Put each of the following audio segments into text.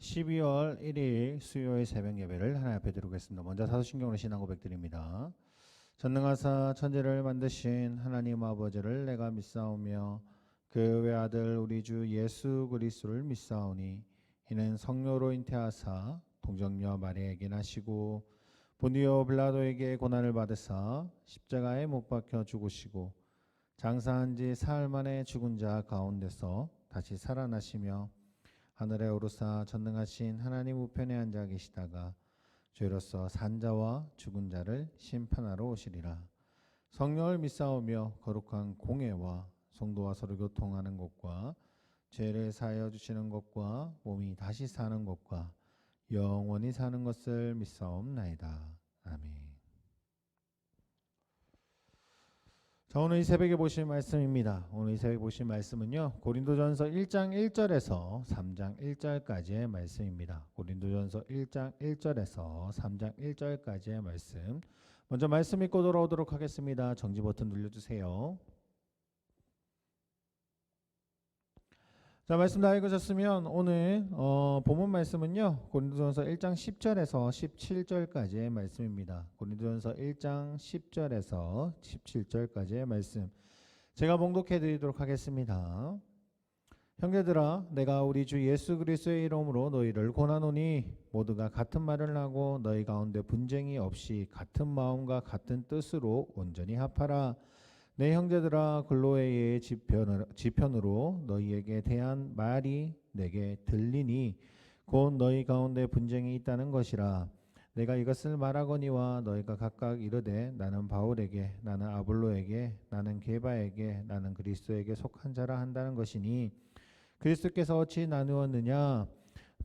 12월 1일 수요일 새벽 예배를 하나님 앞에 드리겠습니다. 먼저 사도신경으로 신앙 고백드립니다. 전능하사 천지를 만드신 하나님 아버지를 내가 믿사오며 그 외아들 우리 주 예수 그리스도를 믿사오니 이는 성령으로 잉태하사 동정녀 마리아에게 나시고 본디오 빌라도에게 고난을 받으사 십자가에 못 박혀 죽으시고 장사한 지 사흘 만에 죽은 자 가운데서 다시 살아나시며 하늘에 오르사 전능하신 하나님 우편에 앉아 계시다가 죄로서 산 자와 죽은 자를 심판하러 오시리라. 성령을 믿사오며 거룩한 공회와 성도와 서로 교통하는 것과 죄를 사하여 주시는 것과 몸이 다시 사는 것과 영원히 사는 것을 믿사옵나이다. 아멘. 자, 오늘 이 새벽에 보실 말씀입니다. 오늘 이 새벽에 보실 말씀은요, 고린도전서 1장 1절에서 3장 1절까지의 말씀입니다. 고린도전서 1장 1절에서 3장 1절까지의 말씀. 먼저 말씀 읽고 돌아오도록 하겠습니다. 정지 버튼 눌러주세요. 자, 말씀 다 읽으셨으면 오늘 본문 말씀은요, 고린도전서 1장 10절에서 17절까지의 말씀입니다. 고린도전서 1장 10절에서 17절까지의 말씀 제가 봉독해 드리도록 하겠습니다. 형제들아, 내가 우리 주 예수 그리스도의 이름으로 너희를 권하노니 모두가 같은 말을 하고 너희 가운데 분쟁이 없이 같은 마음과 같은 뜻으로 온전히 합하라. 내 형제들아, 글로에의 지편으로 너희에게 대한 말이 내게 들리니 곧 너희 가운데 분쟁이 있다는 것이라. 내가 이것을 말하거니와 너희가 각각 이르되 나는 바울에게, 나는 아볼로에게, 나는 게바에게, 나는 그리스도에게 속한 자라 한다는 것이니 그리스도께서 어찌 나누었느냐?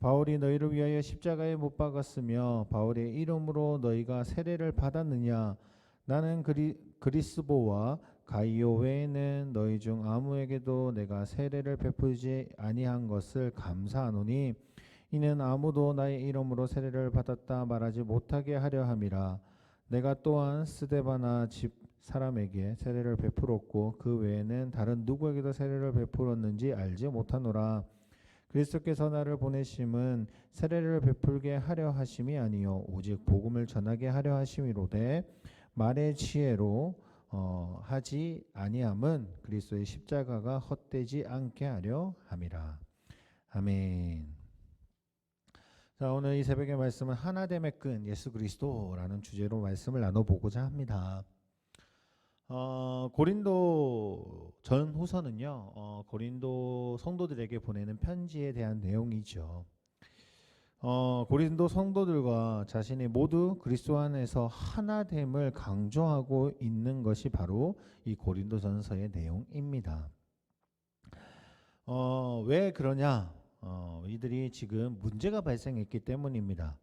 바울이 너희를 위하여 십자가에 못 박았으며 바울의 이름으로 너희가 세례를 받았느냐? 나는 그리스보와 가이오 외에는 너희 중 아무에게도 내가 세례를 베풀지 아니한 것을 감사하노니 이는 아무도 나의 이름으로 세례를 받았다 말하지 못하게 하려 함이라. 내가 또한 스데바나 집 사람에게 세례를 베풀었고 그 외에는 다른 누구에게도 세례를 베풀었는지 알지 못하노라. 그리스도께서 나를 보내심은 세례를 베풀게 하려 하심이 아니요 오직 복음을 전하게 하려 하심이로되 말의 지혜로 하지 아니함은 그리스도의 십자가가 헛되지 않게 하려 함이라. 아멘. 자, 오늘 이 새벽의 말씀은 하나됨의 끈 예수 그리스도라는 주제로 말씀을 나눠보고자 합니다. 고린도 전후서는요, 고린도 성도들에게 보내는 편지에 대한 내용이죠. 고린도 성도들과 자신이 모두 그리스도 안에서 하나됨을 강조하고 있는 것이 바로 이 고린도전서의 내용입니다. 왜 그러냐? 이들이 지금 문제가 발생했기 때문입니다.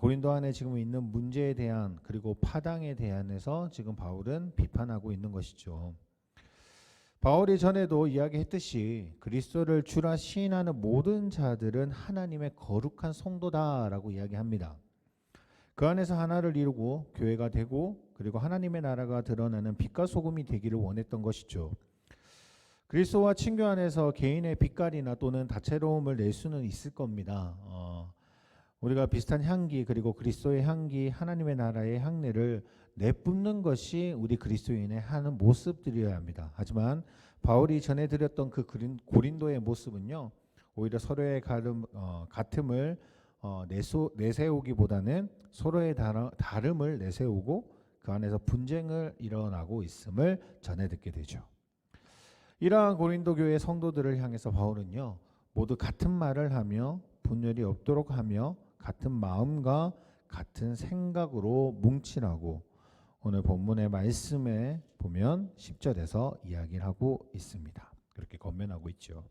고린도 안에 지금 있는 문제에 대한 그리고 파당에 대한해서 지금 바울은 비판하고 있는 것이죠. 바울이 전에도 이야기했듯이 그리스도를 주라 시인하는 모든 자들은 하나님의 거룩한 성도다라고 이야기합니다. 그 안에서 하나를 이루고 교회가 되고 그리고 하나님의 나라가 드러나는 빛과 소금이 되기를 원했던 것이죠. 그리스도와 친교 안에서 개인의 빛깔이나 또는 다채로움을 낼 수는 있을 겁니다. 우리가 비슷한 향기 그리고 그리스도의 향기, 하나님의 나라의 향내를 내뿜는 것이 우리 그리스도인의 하는 모습들이어야 합니다. 하지만 바울이 전해드렸던 그 고린도의 모습은요, 오히려 서로의 같음을 내세우기보다는 서로의 다름을 내세우고 그 안에서 분쟁을 일어나고 있음을 전해 듣게 되죠. 이러한 고린도 교회 성도들을 향해서 바울은요, 모두 같은 말을 하며 분열이 없도록 하며 같은 마음과 같은 생각으로 뭉치라고 오늘 본문의 말씀에 보면 10절에서 이야기를 하고 있습니다. 그렇게 권면하고 있죠.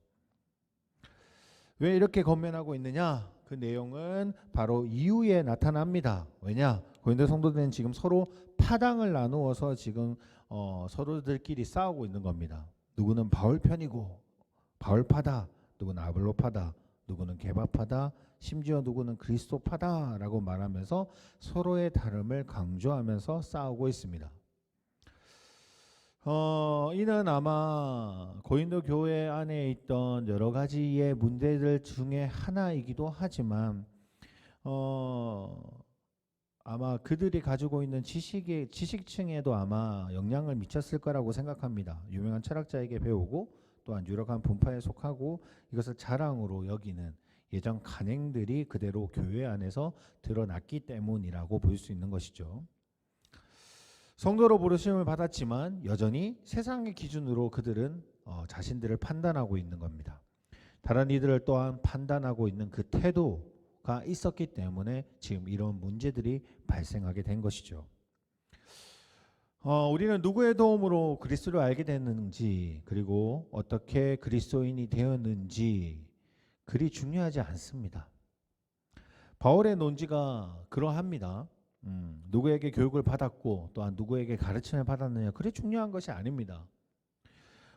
왜 이렇게 권면하고 있느냐? 그 내용은 바로 이후에 나타납니다. 왜냐? 고린도 성도들은 지금 서로 파당을 나누어서 지금 서로들끼리 싸우고 있는 겁니다. 누구는 바울 편이고 바울파다, 누구는 아볼로파다, 누구는 게바파다, 심지어 누구는 그리스도파다라고 말하면서 서로의 다름을 강조하면서 싸우고 있습니다. 이는 아마 고린도 교회 안에 있던 여러 가지의 문제들 중에 하나이기도 하지만 아마 그들이 가지고 있는 지식층에도 아마 영향을 미쳤을 거라고 생각합니다. 유명한 철학자에게 배우고 또한 유력한 분파에 속하고 이것을 자랑으로 여기는 예전 간행들이 그대로 교회 안에서 드러났기 때문이라고 볼 수 있는 것이죠. 성도로 부르심을 받았지만 여전히 세상의 기준으로 그들은 자신들을 판단하고 있는 겁니다. 다른 이들을 또한 판단하고 있는 그 태도가 있었기 때문에 지금 이런 문제들이 발생하게 된 것이죠. 우리는 누구의 도움으로 그리스도를 알게 됐는지 그리고 어떻게 그리스도인이 되었는지 그리 중요하지 않습니다. 바울의 논지가 그러합니다. 누구에게 교육을 받았고 또한 누구에게 가르침을 받았느냐 그리 중요한 것이 아닙니다.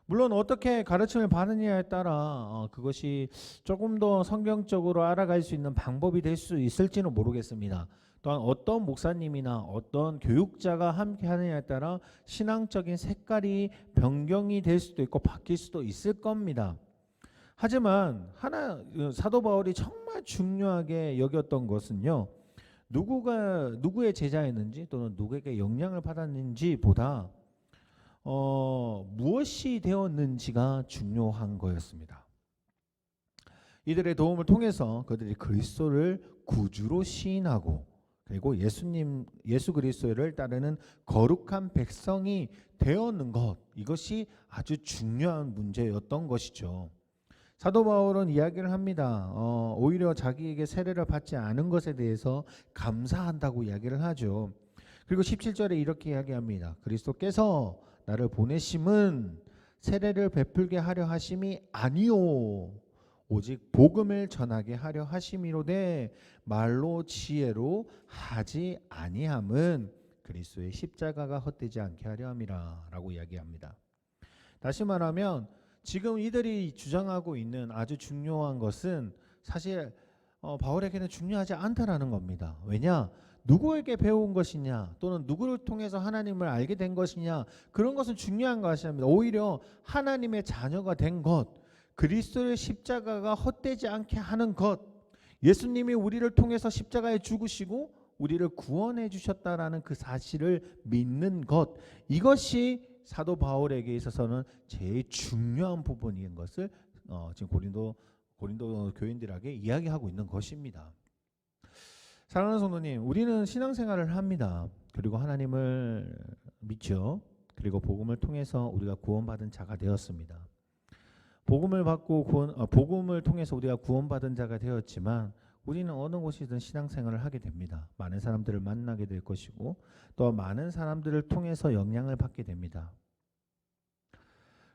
물론 어떻게 가르침을 받느냐에 따라 그것이 조금 더 성경적으로 알아갈 수 있는 방법이 될 수 있을지는 모르겠습니다. 또한 어떤 목사님이나 어떤 교육자가 함께 하느냐에 따라 신앙적인 색깔이 변경이 될 수도 있고 바뀔 수도 있을 겁니다. 하지만 사도 바울이 정말 중요하게 여겼던 것은요. 누구가 누구의 제자였는지 또는 누구에게 영향을 받았는지보다 무엇이 되었는지가 중요한 거였습니다. 이들의 도움을 통해서 그들이 그리스도를 구주로 시인하고 그리고 예수 그리스도를 따르는 거룩한 백성이 되었는 것, 이것이 아주 중요한 문제였던 것이죠. 사도 바울은 이야기를 합니다. 오히려 자기에게 세례를 받지 않은 것에 대해서 감사한다고 이야기를 하죠. 그리고 17절에 이렇게 이야기합니다. 그리스도께서 나를 보내심은 세례를 베풀게 하려 하심이 아니요 오직 복음을 전하게 하려 하심이로되 말로 지혜로 하지 아니함은 그리스도의 십자가가 헛되지 않게 하려 함이라 라고 이야기합니다. 다시 말하면 지금 이들이 주장하고 있는 아주 중요한 것은 사실 바울에게는 중요하지 않다라는 겁니다. 왜냐? 누구에게 배운 것이냐 또는 누구를 통해서 하나님을 알게 된 것이냐 그런 것은 중요한 것이 아닙니다. 오히려 하나님의 자녀가 된 것, 그리스도의 십자가가 헛되지 않게 하는 것, 예수님이 우리를 통해서 십자가에 죽으시고 우리를 구원해 주셨다라는 그 사실을 믿는 것, 이것이 사도 바울에게 있어서는 제일 중요한 부분인 것을 지금 고린도 교인들에게 이야기하고 있는 것입니다. 사랑하는 성도님, 우리는 신앙생활을 합니다. 그리고 하나님을 믿죠. 그리고 복음을 통해서 우리가 구원받은 자가 되었습니다. 복음을 통해서 우리가 구원받은 자가 되었지만 우리는 어느 곳이든 신앙생활을 하게 됩니다. 많은 사람들을 만나게 될 것이고 또 많은 사람들을 통해서 영향을 받게 됩니다.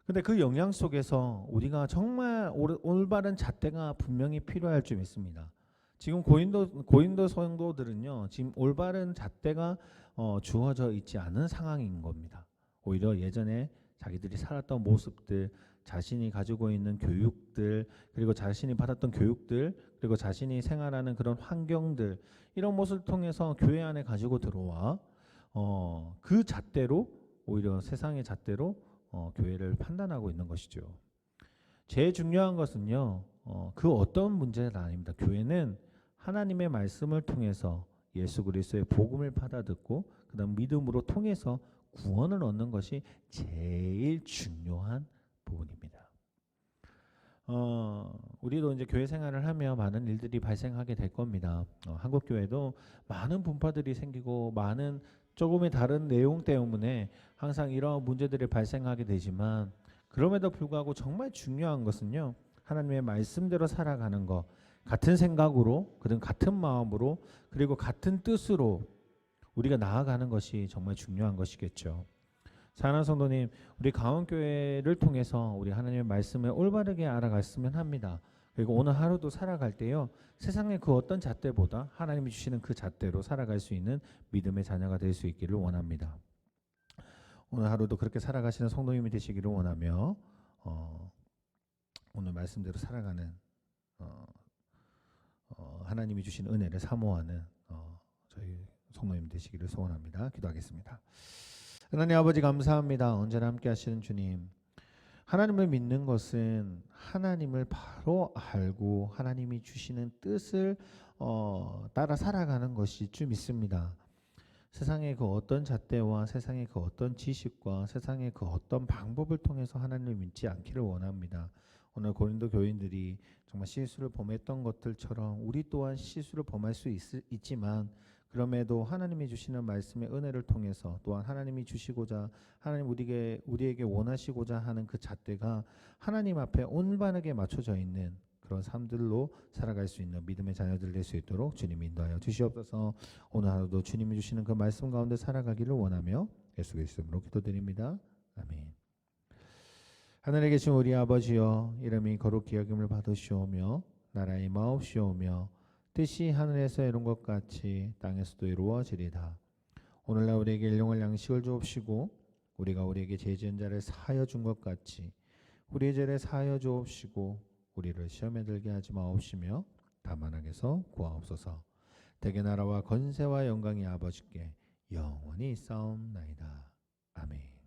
근데 그 영향 속에서 우리가 정말 올바른 잣대가 분명히 필요할 줄 믿습니다. 지금 고린도 성도들은요, 지금 올바른 잣대가 주어져 있지 않은 상황인 겁니다. 오히려 예전에 자기들이 살았던 모습들, 자신이 가지고 있는 교육들, 그리고 자신이 받았던 교육들, 그리고 자신이 생활하는 그런 환경들, 이런 모습을 통해서 교회 안에 가지고 들어와 그 잣대로 오히려 세상의 잣대로 교회를 판단하고 있는 것이죠. 제일 중요한 것은요, 그 어떤 문제는 아닙니다. 교회는 하나님의 말씀을 통해서 예수 그리스도의 복음을 받아듣고 그다음 믿음으로 통해서 구원을 얻는 것이 제일 중요한 부분입니다. 우리도 이제 교회 생활을 하며 많은 일들이 발생하게 될 겁니다. 한국 교회도 많은 분파들이 생기고 많은 조금의 다른 내용 때문에 항상 이러한 문제들이 발생하게 되지만 그럼에도 불구하고 정말 중요한 것은요, 하나님의 말씀대로 살아가는 것, 같은 생각으로, 같은 마음으로, 그리고 같은 뜻으로 우리가 나아가는 것이 정말 중요한 것이겠죠. 사랑하는 성도님, 우리 강원교회를 통해서 우리 하나님의 말씀을 올바르게 알아갔으면 합니다. 그리고 오늘 하루도 살아갈 때요, 세상의 그 어떤 잣대보다 하나님이 주시는 그 잣대로 살아갈 수 있는 믿음의 자녀가 될 수 있기를 원합니다. 오늘 하루도 그렇게 살아가시는 성도님이 되시기를 원하며 오늘 말씀대로 살아가는 하나님이 주신 은혜를 사모하는 저희 성도님 되시기를 소원합니다. 기도하겠습니다. 하나님 아버지 감사합니다. 언제나 함께 하시는 주님. 하나님을 믿는 것은 하나님을 바로 알고 하나님이 주시는 뜻을 따라 살아가는 것이 주 믿습니다. 세상의 그 어떤 잣대와 세상의 그 어떤 지식과 세상의 그 어떤 방법을 통해서 하나님을 믿지 않기를 원합니다. 오늘 고린도 교인들이 정말 실수를 범했던 것들처럼 우리 또한 실수를 범할 수 있지만 그럼에도 하나님이 주시는 말씀의 은혜를 통해서 또한 하나님이 주시고자 하나님 우리에게 원하시고자 하는 그 잣대가 하나님 앞에 온전하게 맞춰져 있는 그런 삶들로 살아갈 수 있는 믿음의 자녀들 될 수 있도록 주님 인도하여 주시옵소서. 오늘 하루도 주님이 주시는 그 말씀 가운데 살아가기를 원하며 예수 그리스도 이름으로 기도드립니다. 아멘. 하늘에 계신 우리 아버지여, 이름이 거룩히 여김을 받으시오며 나라의 마옵시오며 뜻이 하늘에서 이룬 것 같이 땅에서도 이루어지리다. 오늘날 우리에게 일용할 양식을 주옵시고 우리가 우리에게 죄 지은 자를 사하여 준 것 같이 우리의 죄를 사하여 주옵시고 우리를 시험에 들게 하지 마옵시며 다만 악에서 구하옵소서. 대개 나라와 권세와 영광이 아버지께 영원히 있사옵나이다. 아멘.